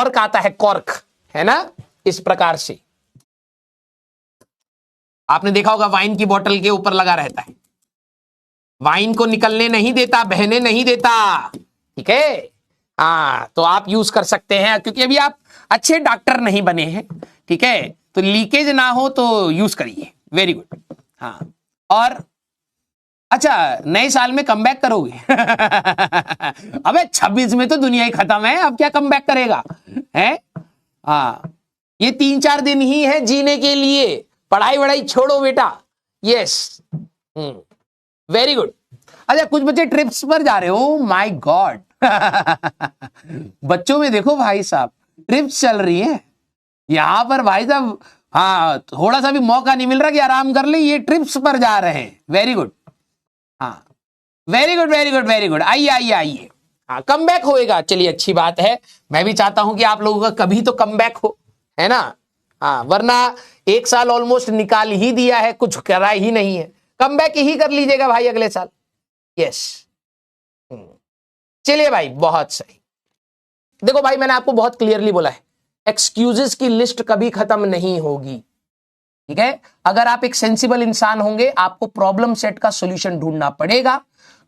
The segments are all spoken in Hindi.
कॉर्क आता है, कॉर्क, है ना, इस प्रकार से आपने देखा होगा वाइन की बोतल के ऊपर लगा रहता है, वाइन को निकलने नहीं देता, बहने नहीं देता, ठीक है। हाँ, तो आप यूज कर सकते हैं, क्योंकि अभी आप अच्छे डॉक्टर नहीं बने हैं, ठीक है, तो लीकेज ना हो तो यूज करिए, वेरी गुड। हाँ, और अच्छा, नए साल में कमबैक करोगे? अबे 26 में तो दुनिया ही खत्म है, अब क्या कमबैक करेगा, है? हाँ, ये 3-4 दिन ही है जीने के लिए, पढ़ाई वढ़ाई छोड़ो बेटा। Yes, very good. अच्छा, कुछ बच्चे ट्रिप्स पर जा रहे हो, माय गॉड। बच्चों में देखो भाई साहब, ट्रिप्स चल रही है यहां पर भाई साहब। हाँ, थोड़ा सा भी मौका नहीं मिल रहा कि आराम कर ले, ये ट्रिप्स पर जा रहे हैं, वेरी गुड। हाँ, very good very good very good, आइए आइए आइए। हाँ, कम बैक होएगा, चलिए अच्छी बात है। मैं भी चाहता हूं कि आप लोगों का कभी तो कम बैक हो, है ना। हाँ, वरना 1 साल ऑलमोस्ट निकाल ही दिया है, कुछ करा ही नहीं है, कम बैक ही कर लीजिएगा भाई अगले साल। यस, चलिए भाई, बहुत सही। देखो भाई, मैंने आपको बहुत क्लियरली बोला है, एक्सक्यूजेस की लिस्ट कभी खत्म नहीं होगी, ठीक है। अगर आप एक सेंसिबल इंसान होंगे, आपको प्रॉब्लम सेट का सॉल्यूशन ढूंढना पड़ेगा।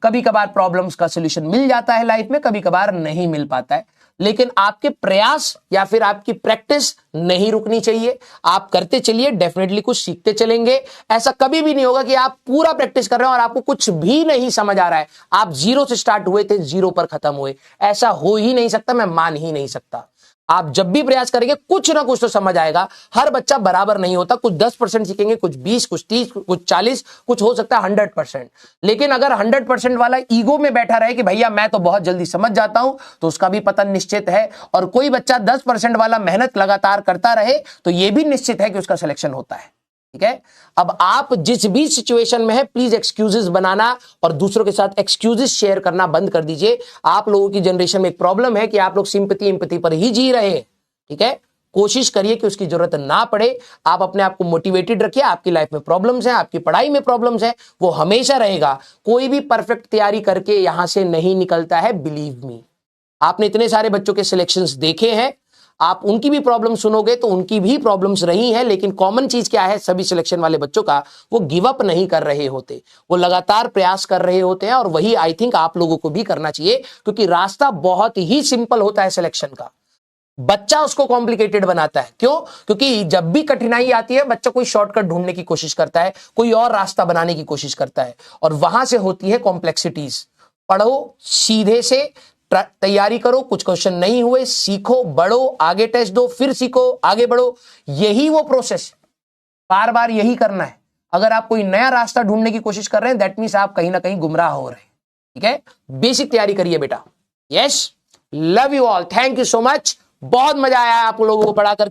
कभी कभार प्रॉब्लम्स का सॉल्यूशन मिल जाता है लाइफ में, कभी कभार नहीं मिल पाता है, लेकिन आपके प्रयास या फिर आपकी प्रैक्टिस नहीं रुकनी चाहिए। आप करते चलिए, डेफिनेटली कुछ सीखते चलेंगे। ऐसा कभी भी नहीं होगा कि आप पूरा प्रैक्टिस कर रहे हो और आपको कुछ भी नहीं समझ आ रहा है, आप 0 से स्टार्ट हुए थे, 0 पर खत्म हुए, ऐसा हो ही नहीं सकता, मैं मान ही नहीं सकता। आप जब भी प्रयास करेंगे कुछ ना कुछ तो समझ आएगा। हर बच्चा बराबर नहीं होता, कुछ 10% सीखेंगे, कुछ 20, कुछ 30, कुछ 40, कुछ हो सकता है 100%। लेकिन अगर 100% वाला ईगो में बैठा रहे कि भैया मैं तो बहुत जल्दी समझ जाता हूं, तो उसका भी पतन निश्चित है। और कोई बच्चा 10% वाला मेहनत लगातार करता रहे, तो यह भी निश्चित है कि उसका सिलेक्शन होता है, ठीक है। अब आप जिस भी सिचुएशन में है, प्लीज एक्सक्यूजेस बनाना और दूसरों के साथ एक्सक्यूजेस शेयर करना बंद कर दीजिए। आप लोगों की जनरेशन में एक प्रॉब्लम है कि आप लोग सिंपैथी एम्पैथी पर ही जी रहे हैं, ठीक है। कोशिश करिए कि उसकी जरूरत ना पड़े। आप अपने आप को मोटिवेटेड रखिए। आपकी लाइफ में प्रॉब्लम्स हैं, आपकी पढ़ाई में प्रॉब्लम्स हैं, वो हमेशा रहेगा। कोई भी परफेक्ट तैयारी करके यहां से नहीं निकलता है, बिलीव मी। आपने इतने सारे बच्चों के सिलेक्शंस देखे हैं, आप उनकी भी प्रॉब्लम सुनोगे तो उनकी भी प्रॉब्लम्स रही हैं, लेकिन कॉमन चीज क्या है सभी सिलेक्शन वाले बच्चों का, वो गिव अप नहीं कर रहे होते, वो लगातार प्रयास कर रहे होते हैं। और वही आई थिंक आप लोगों को भी करना चाहिए, क्योंकि रास्ता बहुत ही सिंपल होता है सिलेक्शन का, बच्चा उसको कॉम्प्लिकेटेड बनाता है। क्यों? क्योंकि जब भी कठिनाई आती है, बच्चा कोई शॉर्टकट ढूंढने की कोशिश करता है, कोई और रास्ता बनाने की कोशिश करता है, और वहां से होती है कॉम्प्लेक्सिटीज। पढ़ो सीधे से, तैयारी करो, कुछ क्वेश्चन नहीं हुए सीखो, बढ़ो, आगे टेस्ट दो, फिर सीखो, आगे बढ़ो, यही वो प्रोसेस, बार बार यही करना है। अगर आप कोई नया रास्ता ढूंढने की कोशिश कर रहे हैं, दैट मींस आप कहीं ना कहीं गुमराह हो रहे हैं, ठीक है। बेसिक तैयारी करिए बेटा। Yes, love you all, thank you so much. बहुत मजा आया आप लोगों को पढ़ा करके।